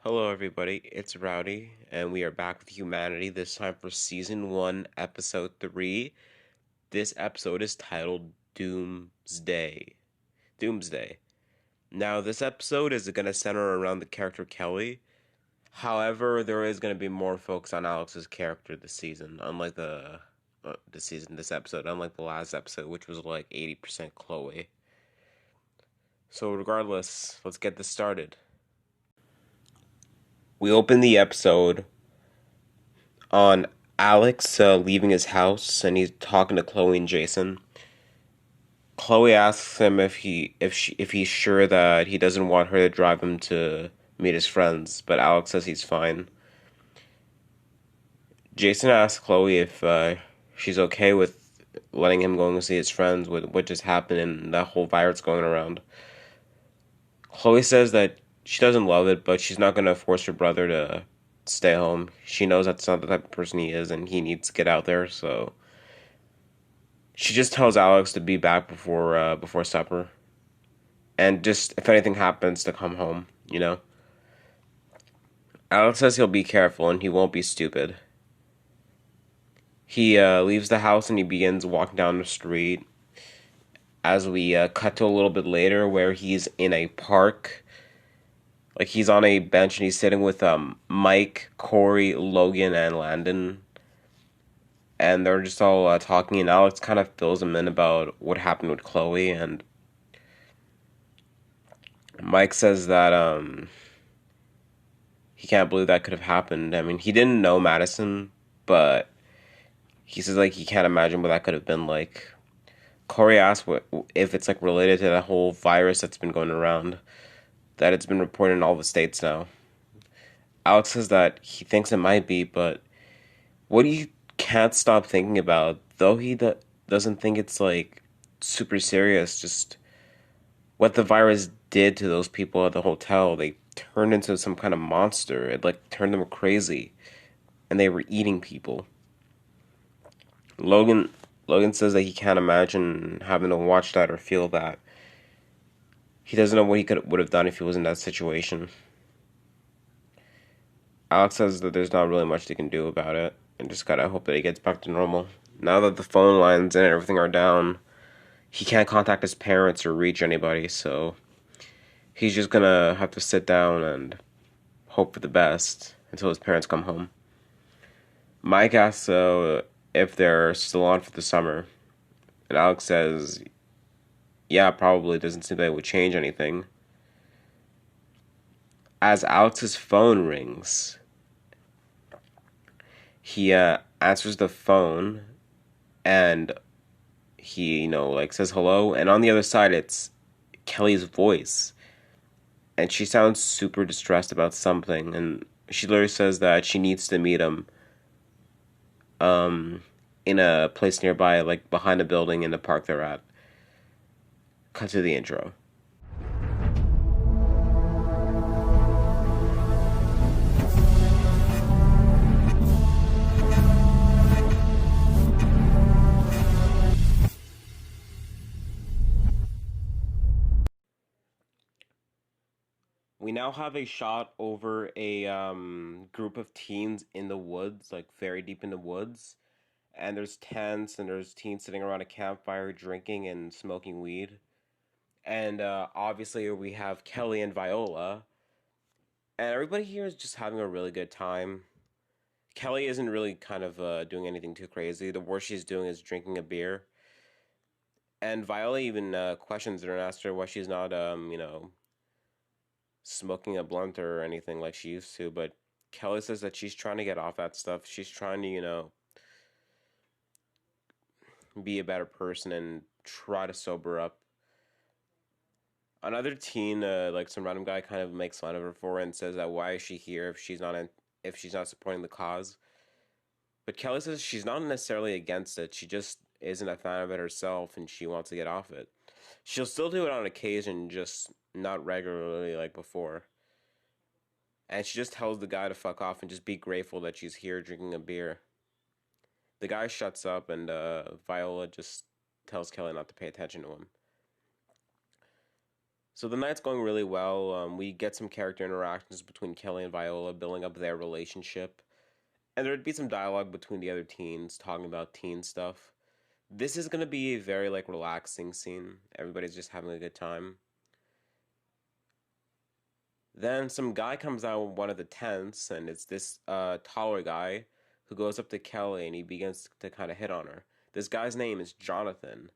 Hello, everybody. It's Rowdy, and we are back with Humanity, this time for Season 1, Episode 3. This episode is titled Doomsday. Doomsday. Now, this episode is going to center around the character Kelly. However, there is going to be more focus on Alex's character this season, unlike this episode, unlike the last episode, which was like 80% Chloe. So, regardless, let's get this started. We open the episode on Alex leaving his house, and he's talking to Chloe and Jason. Chloe asks him if he's sure that he doesn't want her to drive him to meet his friends, but Alex says he's fine. Jason asks Chloe if she's okay with letting him go and see his friends with what just happened and that whole virus going around. Chloe says that she doesn't love it, but she's not gonna force her brother to stay home. She knows that's not the type of person he is, and he needs to get out there. So she just tells Alex to be back before supper, and just if anything happens, to come home. Alex says he'll be careful and he won't be stupid. He leaves the house and he begins walking down the street. As we cut to a little bit later, where he's in a park, like he's on a bench and he's sitting with Mike, Corey, Logan, and Landon, and they're just all talking. And Alex kind of fills him in about what happened with Chloe, and Mike says that he can't believe that could have happened. I mean, he didn't know Madison, but he says like he can't imagine what that could have been like. Corey asks if it's like related to that whole virus that's been going around, that it's been reported in all the states now. Alex says that he thinks it might be, but what he can't stop thinking about, though he doesn't think it's like super serious, just what the virus did to those people at the hotel. They turned into some kind of monster. It like turned them crazy, and they were eating people. Logan Logan says that he can't imagine having to watch that or feel that. He doesn't know what he would have done if he was in that situation. Alex says that there's not really much they can do about it, and just gotta hope that he gets back to normal. Now that the phone lines and everything are down, he can't contact his parents or reach anybody, so he's just gonna have to sit down and hope for the best until his parents come home. Mike asks if they're still on for the summer, and Alex says, yeah, probably. Doesn't seem like it would change anything. As Alex's phone rings, he answers the phone, and he, like says hello, and on the other side it's Kelly's voice, and she sounds super distressed about something, and she literally says that she needs to meet him um in a place nearby, like behind a building in the park they're at. Cut to the intro. We now have a shot over a group of teens in the woods, like very deep in the woods, and there's tents and there's teens sitting around a campfire drinking and smoking weed. And obviously we have Kelly and Viola, and everybody here is just having a really good time. Kelly isn't really kind of doing anything too crazy. The worst she's doing is drinking a beer. And Viola even questions her and asks her why she's not, smoking a blunt or anything like she used to. But Kelly says that she's trying to get off that stuff. She's trying to, be a better person and try to sober up. Another teen, like some random guy, kind of makes fun of her for it and says that why is she here if she's not supporting the cause. But Kelly says she's not necessarily against it. She just isn't a fan of it herself, and she wants to get off it. She'll still do it on occasion, just not regularly like before. And she just tells the guy to fuck off and just be grateful that she's here drinking a beer. The guy shuts up, and Viola just tells Kelly not to pay attention to him. So the night's going really well. We get some character interactions between Kelly and Viola, building up their relationship. And there'd be some dialogue between the other teens, talking about teen stuff. This is going to be a very, like, relaxing scene. Everybody's just having a good time. Then some guy comes out of one of the tents, and it's this taller guy who goes up to Kelly and he begins to kind of hit on her. This guy's name is Jonathan,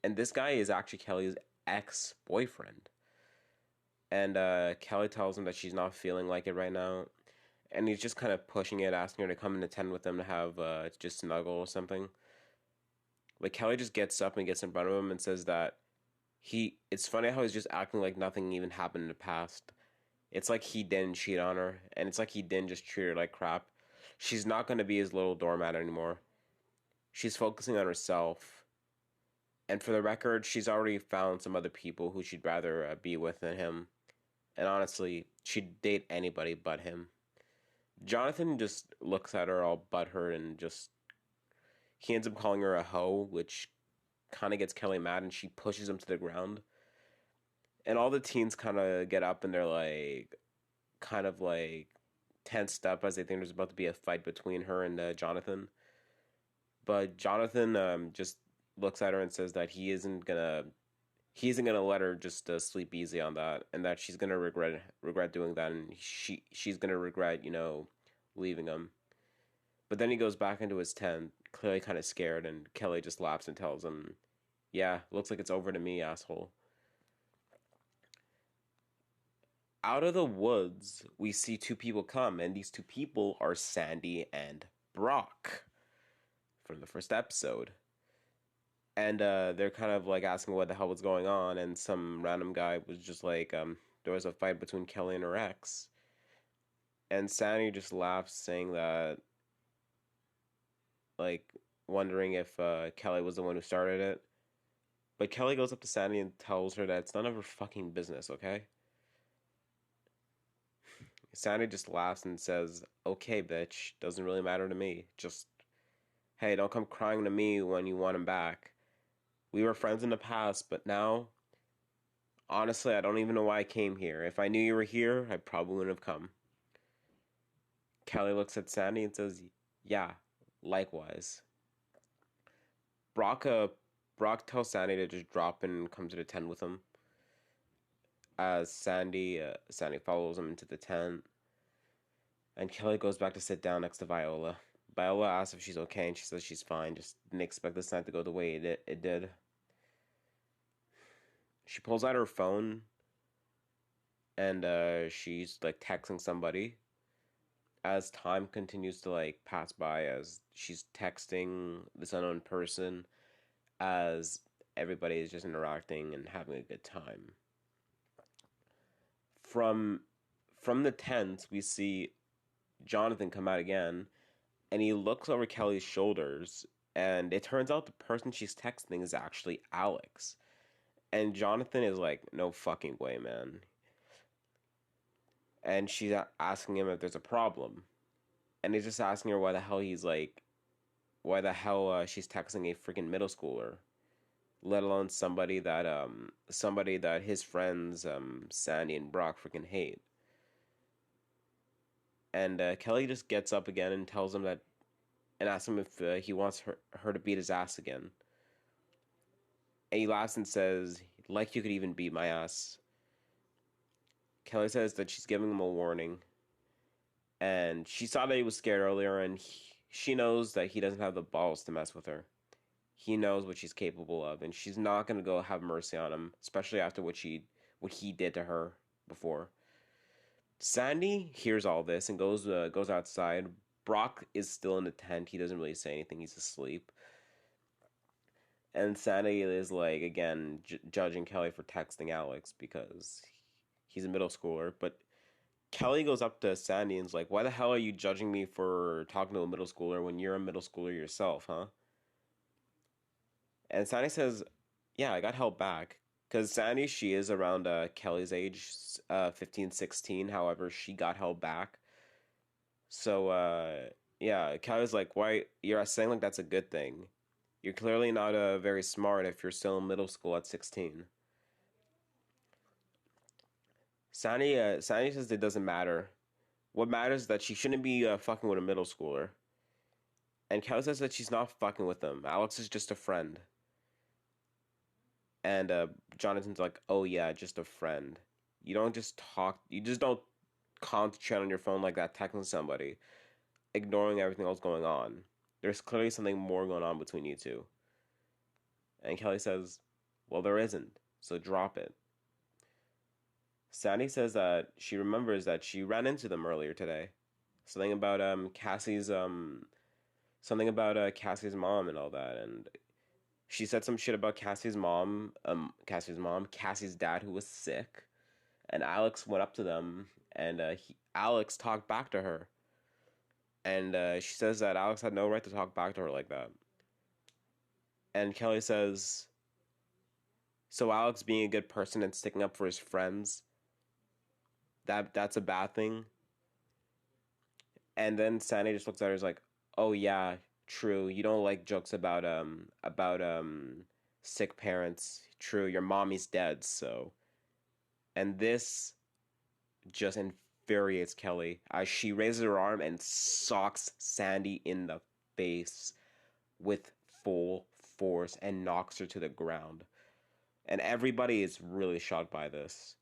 and this guy is actually Kelly's ex-boyfriend. And Kelly tells him that she's not feeling like it right now, and he's just kind of pushing it, asking her to come in the tent with them to have just snuggle or something. But Kelly just gets up and gets in front of him and says that it's funny how he's just acting like nothing even happened in the past. It's like he didn't cheat on her, and it's like he didn't just treat her like crap. She's not going to be his little doormat anymore. She's focusing on herself. And for the record, she's already found some other people who she'd rather be with than him. And honestly, she'd date anybody but him. Jonathan just looks at her all butthurt and just. He ends up calling her a hoe, which kind of gets Kelly mad, and she pushes him to the ground. And all the teens kind of get up and they're like, kind of like tensed up as they think there's about to be a fight between her and Jonathan. But Jonathan just looks at her and says that he isn't gonna let her just sleep easy on that, and that she's gonna regret doing that, and she's gonna regret leaving him. But then he goes back into his tent, clearly kind of scared, and Kelly just laughs and tells him, "Yeah, looks like it's over to me, asshole." Out of the woods, we see two people come, and these two people are Sandy and Brock from the first episode. And they're kind of like asking what the hell was going on, and some random guy was just like, there was a fight between Kelly and her ex. And Sandy just laughs, saying that, like, wondering if Kelly was the one who started it. But Kelly goes up to Sandy and tells her that it's none of her fucking business, okay? Sandy just laughs and says, "Okay, bitch, doesn't really matter to me. Just, hey, don't come crying to me when you want him back. We were friends in the past, but now, honestly, I don't even know why I came here. If I knew you were here, I probably wouldn't have come." Kelly looks at Sandy and says, "Yeah, likewise." Brock, uh, Brock tells Sandy to just drop in and come to the tent with him. As Sandy follows him into the tent, and Kelly goes back to sit down next to Viola. Viola asks if she's okay, and she says she's fine. Just didn't expect this night to go the way it did. She pulls out her phone, and she's like texting somebody. As time continues to like pass by, as she's texting this unknown person, as everybody is just interacting and having a good time. From the tent, we see Jonathan come out again, and he looks over Kelly's shoulders, and it turns out the person she's texting is actually Alex. And Jonathan is like, "No fucking way, man." And she's asking him if there's a problem. And he's just asking her why the hell she's texting a freaking middle schooler, let alone somebody that his friends Sandy and Brock freaking hate. And Kelly just gets up again and tells him that, and asks him if he wants her to beat his ass again. And he laughs and says, "Like you could even beat my ass." Kelly says that she's giving him a warning, and she saw that he was scared earlier, and she knows that he doesn't have the balls to mess with her. He knows what she's capable of, and she's not gonna go have mercy on him, especially after what he did to her before. Sandy hears all this and goes outside. Brock is still in the tent. He doesn't really say anything. He's asleep. And Sandy is like, again, judging Kelly for texting Alex because he's a middle schooler. But Kelly goes up to Sandy and is like, "Why the hell are you judging me for talking to a middle schooler when you're a middle schooler yourself, huh?" And Sandy says, "Yeah, I got held back." Because Sandy, she is around Kelly's age, 15, 16. However, she got held back. So, yeah, Kelly's like, "Why? You're saying like that's a good thing. You're clearly not very smart if you're still in middle school at 16. Sandy says it doesn't matter. What matters is that she shouldn't be fucking with a middle schooler. And Kelly says that she's not fucking with him. Alex is just a friend. And Jonathan's like, oh yeah, just a friend. You don't just talk. You just don't concentrate on your phone like that, texting somebody, ignoring everything else going on. There's clearly something more going on between you two. And Kelly says, well, there isn't, so drop it. Sandy says that she remembers that she ran into them earlier today. Something about Cassie's mom and all that, and she said some shit about Cassie's dad who was sick, and Alex went up to them, and Alex talked back to her, and she says that Alex had no right to talk back to her like that, and Kelly says, so Alex being a good person and sticking up for his friends, that's a bad thing. And then Sandy just looks at her and is like, oh yeah, true. You don't like jokes about sick parents. True, your mommy's dead, so. And this just infuriates Kelly as she raises her arm and socks Sandy in the face with full force and knocks her to the ground. And everybody is really shocked by this.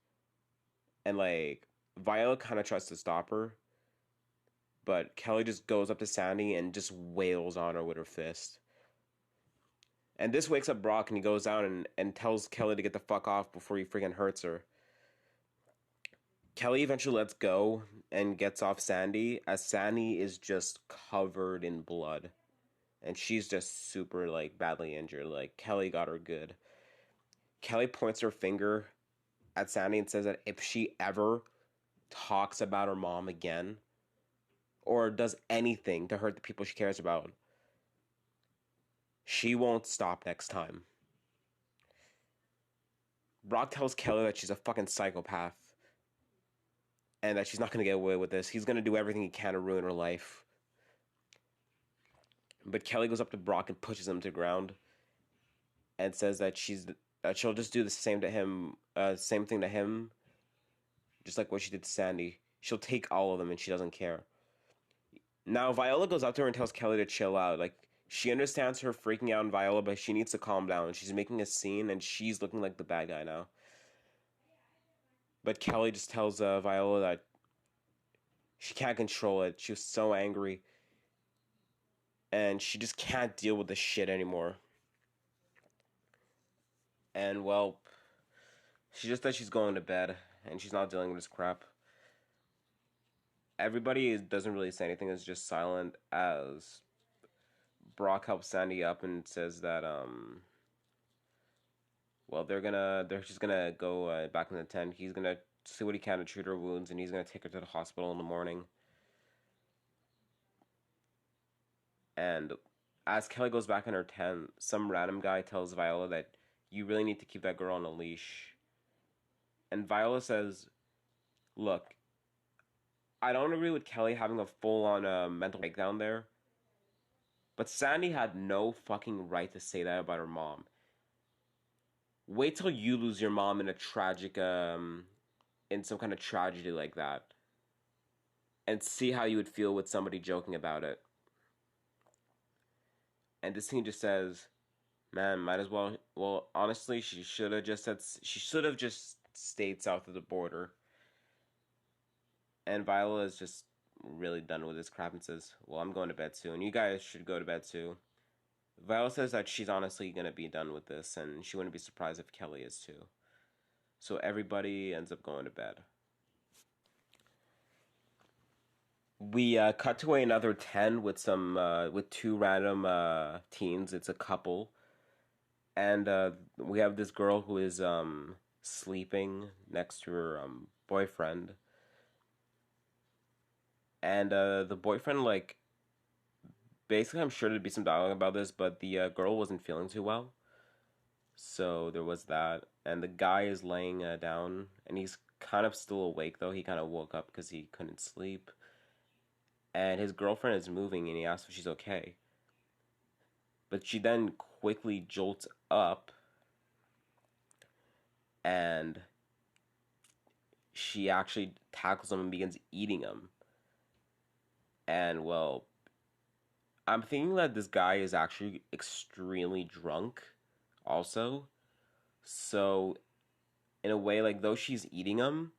And like Viola kind of tries to stop her, but Kelly just goes up to Sandy and just wails on her with her fist. And this wakes up Brock, and he goes down and tells Kelly to get the fuck off before he freaking hurts her. Kelly eventually lets go and gets off Sandy, as Sandy is just covered in blood. And she's just super, like, badly injured. Like, Kelly got her good. Kelly points her finger at Sandy and says that if she ever talks about her mom again, or does anything to hurt the people she cares about, she won't stop next time. Brock tells Kelly that she's a fucking psychopath and that she's not going to get away with this. He's going to do everything he can to ruin her life. But Kelly goes up to Brock and pushes him to the ground and says that she'll just do the same to him, same thing to him, just like what she did to Sandy. She'll take all of them and she doesn't care. Now Viola goes up to her and tells Kelly to chill out. Like, she understands her freaking out in Viola, but she needs to calm down. She's making a scene and she's looking like the bad guy now. But Kelly just tells Viola that she can't control it. She was so angry. And she just can't deal with this shit anymore. And, well, she just says she's going to bed. And she's not dealing with this crap. Everybody doesn't really say anything. It's just silent as Brock helps Sandy up and says that, well, they're just gonna go back in the tent. He's gonna see what he can to treat her wounds, and he's gonna take her to the hospital in the morning. And as Kelly goes back in her tent, some random guy tells Viola that you really need to keep that girl on a leash. And Viola says, look, I don't agree with Kelly having a full-on mental breakdown there, but Sandy had no fucking right to say that about her mom. Wait till you lose your mom in a tragic, in some kind of tragedy like that, and see how you would feel with somebody joking about it. And this scene just says, man, might as well. Well, honestly, she should have just stayed south of the border. And Viola is just really done with this crap and says, well, I'm going to bed too, and you guys should go to bed too. Viola says that she's honestly going to be done with this, and she wouldn't be surprised if Kelly is too. So everybody ends up going to bed. We cut to another 10 with with two random teens. It's a couple. And we have this girl who is sleeping next to her boyfriend. And the boyfriend, like, basically, I'm sure there'd be some dialogue about this, but the girl wasn't feeling too well. So there was that. And the guy is laying down, and he's kind of still awake, though. He kind of woke up because he couldn't sleep. And his girlfriend is moving, and he asks if she's okay. But she then quickly jolts up, and she actually tackles him and begins eating him. And well, I'm thinking that this guy is actually extremely drunk, also. So in a way, like though she's eating him,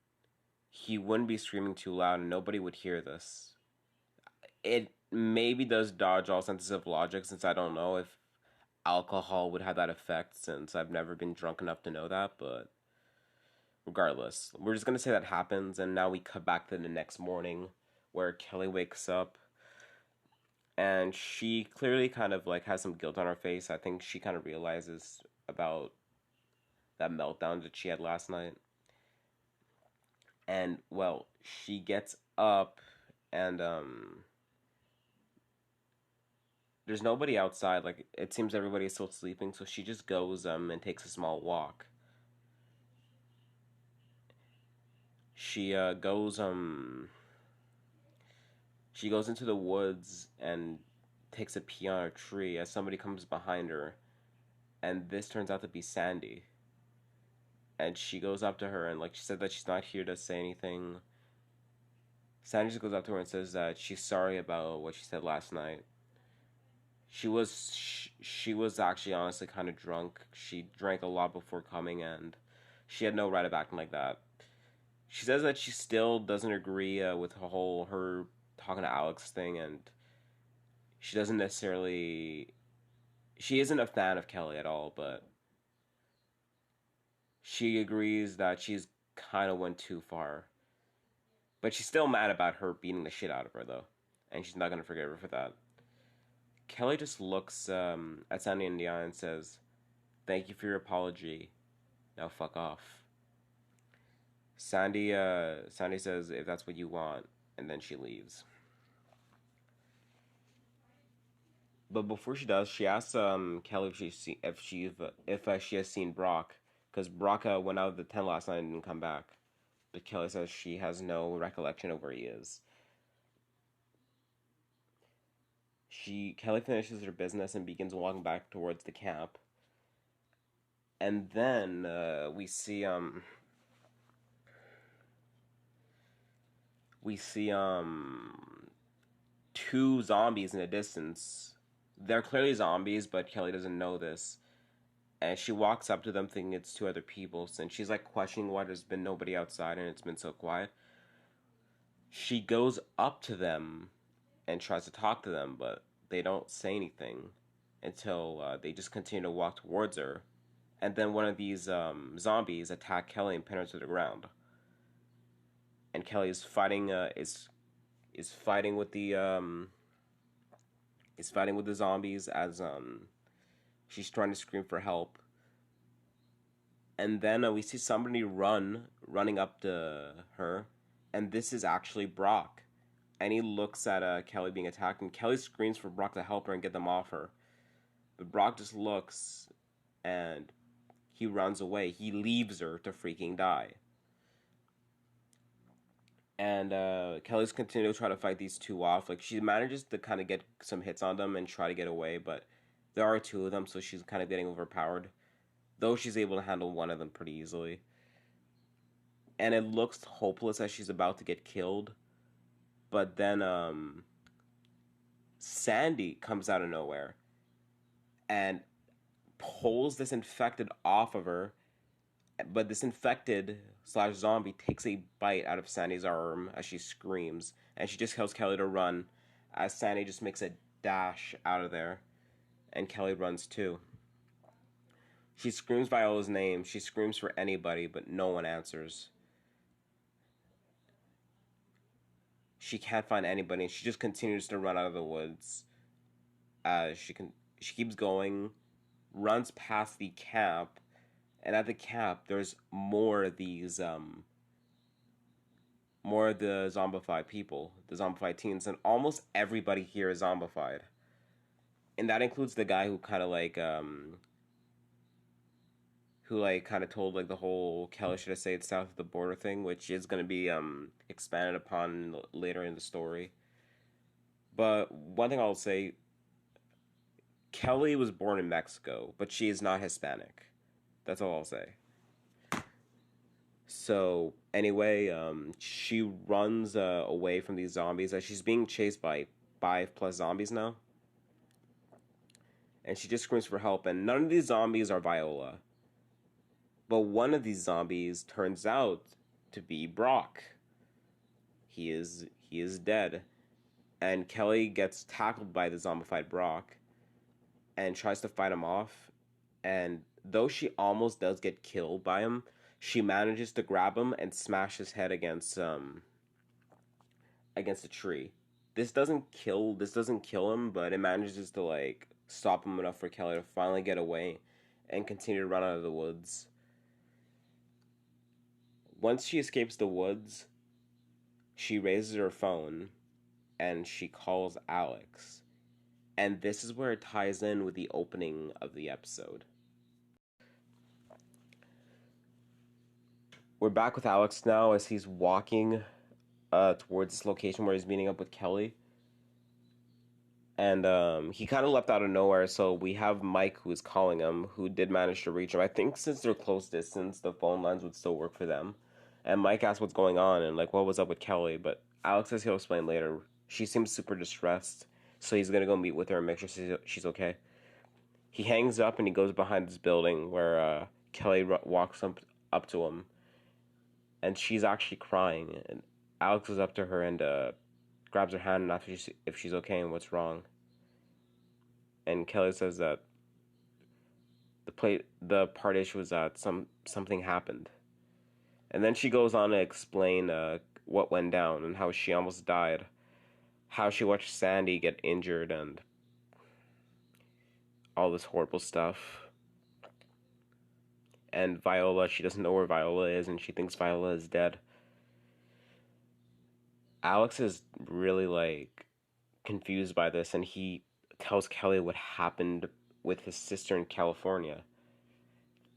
he wouldn't be screaming too loud, and nobody would hear this. It maybe does dodge all senses of logic, since I don't know if alcohol would have that effect, since I've never been drunk enough to know that. But regardless, we're just gonna say that happens, and now we cut back to the next morning, where Kelly wakes up and she clearly kind of like has some guilt on her face. I think she kind of realizes about that meltdown that she had last night. And well, she gets up and there's nobody outside. Like it seems everybody's still sleeping, so she just goes and takes a small walk. She goes into the woods and takes a pee on a tree as somebody comes behind her, and this turns out to be Sandy. And she goes up to her and like she said that she's not here to say anything. Sandy just goes up to her and says that she's sorry about what she said last night. She was actually honestly kind of drunk. She drank a lot before coming, and she had no right of acting like that. She says that she still doesn't agree with her talking to Alex thing, and she doesn't necessarily. She isn't a fan of Kelly at all, but she agrees that she's kind of went too far. But she's still mad about her beating the shit out of her, though, and she's not gonna forgive her for that. Kelly just looks at Sandy in the eye and says, "Thank you for your apology. Now fuck off." Sandy says, "If that's what you want," and then she leaves. But before she does, she asks Kelly if she has seen Brock, because Brock went out of the tent last night and didn't come back. But Kelly says she has no recollection of where he is. Kelly finishes her business and begins walking back towards the camp. And then we see two zombies in the distance. They're clearly zombies, but Kelly doesn't know this. And she walks up to them thinking it's two other people, since she's like questioning why there's been nobody outside and it's been so quiet. She goes up to them and tries to talk to them, but they don't say anything until they just continue to walk towards her. And then one of these zombies attack Kelly and pin her to the ground. And Kelly is fighting with the zombies as she's trying to scream for help. And then we see somebody running up to her, and this is actually Brock. And he looks at Kelly being attacked, and Kelly screams for Brock to help her and get them off her. But Brock just looks, and he runs away. He leaves her to freaking die. And Kelly's continuing to try to fight these two off. Like, she manages to kind of get some hits on them and try to get away, but there are two of them, so she's kind of getting overpowered. Though she's able to handle one of them pretty easily. And it looks hopeless as she's about to get killed. But then Sandy comes out of nowhere and pulls this infected off of her. But this infected / zombie takes a bite out of Sandy's arm as she screams. And she just tells Kelly to run as Sandy just makes a dash out of there. And Kelly runs too. She screams Viola's name. She screams for anybody, but no one answers. She can't find anybody, and she just continues to run out of the woods. She keeps going, runs past the camp, and at the camp there's more of these more of the zombified people, the zombified teens, and almost everybody here is zombified. And that includes the guy who kind of told like the whole Kelly should have stayed south of the border thing, which is going to be expanded upon later in the story. But one thing I'll say, Kelly was born in Mexico, but she is not Hispanic. That's all I'll say. So anyway, she runs away from these zombies. As she's being chased by 5+ zombies now, and she just screams for help. And none of these zombies are Viola, but one of these zombies turns out to be Brock. He is dead, and Kelly gets tackled by the zombified Brock and tries to fight him off. And though she almost does get killed by him, she manages to grab him and smash his head against a tree. This doesn't kill him, but it manages to like stop him enough for Kelly to finally get away and continue to run out of the woods. Once she escapes the woods, she raises her phone and she calls Alex. And this is where it ties in with the opening of the episode. We're back with Alex now as he's walking towards this location where he's meeting up with Kelly. And he kind of left out of nowhere, so we have Mike who's calling him, who did manage to reach him. I think since they're close distance, the phone lines would still work for them. And Mike asks what's going on and like what was up with Kelly, but Alex says he'll explain later. She seems super distressed, so he's gonna go meet with her and make sure she's okay. He hangs up and he goes behind this building where Kelly walks up to him, and she's actually crying. And Alex goes up to her and grabs her hand and asks if she's okay and what's wrong. And Kelly says that the part issue was that something happened. And then she goes on to explain what went down and how she almost died, how she watched Sandy get injured, and all this horrible stuff. And Viola, she doesn't know where Viola is, and she thinks Viola is dead. Alex is really like confused by this, and he tells Kelly what happened with his sister in California.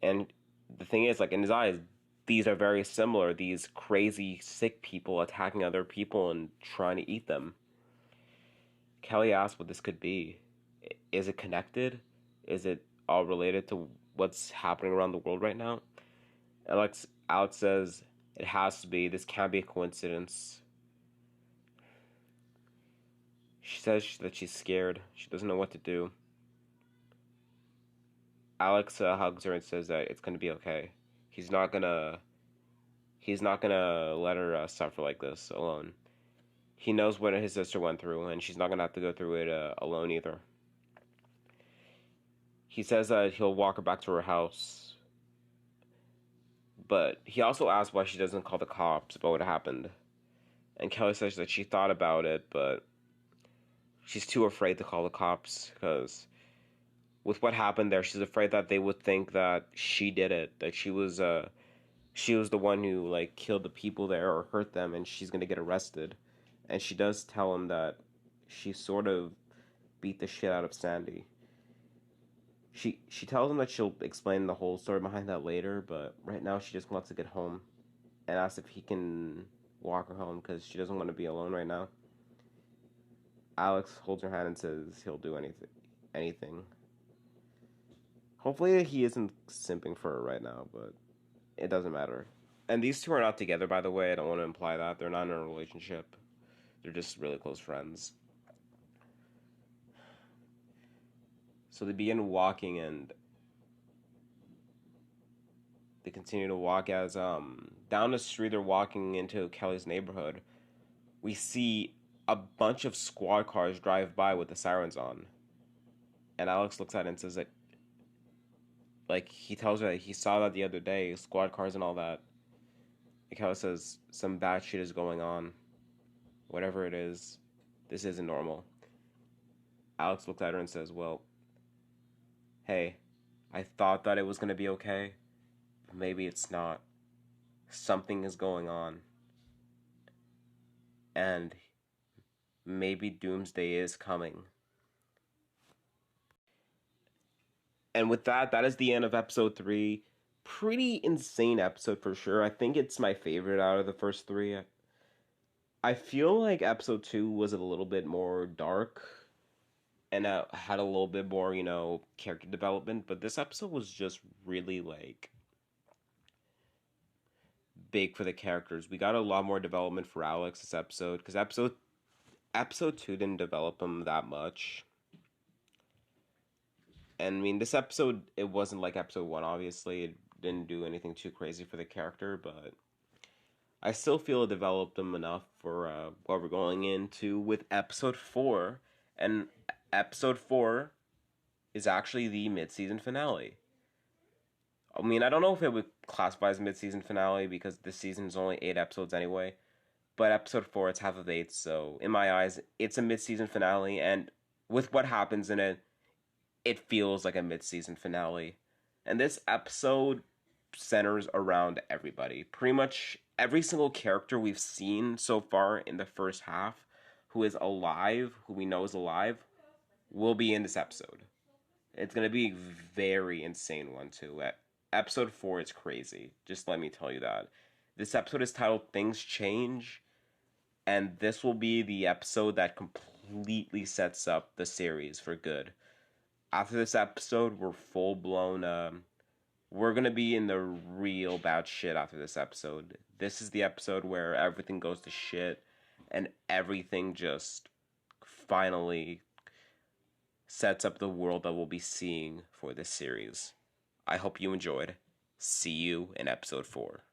And the thing is, like in his eyes, these are very similar. These crazy, sick people attacking other people and trying to eat them. Kelly asks what this could be. Is it connected? Is it all related to what's happening around the world right now? Alex says it has to be. This can't be a coincidence. She says that she's scared. She doesn't know what to do. Alex hugs her and says that it's gonna be okay. He's not gonna. He's not gonna let her suffer like this alone. He knows what his sister went through, and she's not gonna have to go through it alone either. He says that he'll walk her back to her house, but he also asks why she doesn't call the cops about what happened. And Kelly says that she thought about it, but she's too afraid to call the cops because with what happened there, she's afraid that they would think that she did it, that she was the one who like killed the people there or hurt them, and she's gonna get arrested. And she does tell him that she sort of beat the shit out of Sandy. She tells him that she'll explain the whole story behind that later, but right now she just wants to get home and asks if he can walk her home because she doesn't want to be alone right now. Alex holds her hand and says he'll do anything. Hopefully he isn't simping for her right now, but it doesn't matter. And these two are not together, by the way. I don't want to imply that. They're not in a relationship. They're just really close friends. So they begin walking, and they continue to walk as down the street they're walking into Kelly's neighborhood. We see a bunch of squad cars drive by with the sirens on. And Alex looks at it and says that like he tells her that he saw that the other day, squad cars and all that. And Kelly says some bad shit is going on. Whatever it is, this isn't normal. Alex looks at her and says, well, hey, I thought that it was going to be okay, but maybe it's not. Something is going on. And maybe Doomsday is coming. And with that, that is the end of episode 3. Pretty insane episode for sure. I think it's my favorite out of the first 3. I feel like episode 2 was a little bit more dark and had a little bit more, character development. But this episode was just really, like, big for the characters. We got a lot more development for Alex this episode because episode two didn't develop him that much. And I mean, this episode, it wasn't like episode one, obviously. It didn't do anything too crazy for the character, but I still feel it developed him enough for what we're going into with episode four. And episode four is actually the mid-season finale. I mean, I don't know if it would classify as mid-season finale because this season is only 8 episodes anyway. But episode four, it's half of 8, so in my eyes, it's a mid-season finale. And with what happens in it, it feels like a mid-season finale. And this episode centers around everybody. Pretty much every single character we've seen so far in the first half who is alive, who we know is alive, will be in this episode. It's going to be a very insane one, too. Episode 4 is crazy. Just let me tell you that. This episode is titled Things Change, and this will be the episode that completely sets up the series for good. After this episode, we're full blown. We're gonna be in the real bad shit after this episode. This is the episode where everything goes to shit, and everything just finally sets up the world that we'll be seeing for this series. I hope you enjoyed. See you in episode 4.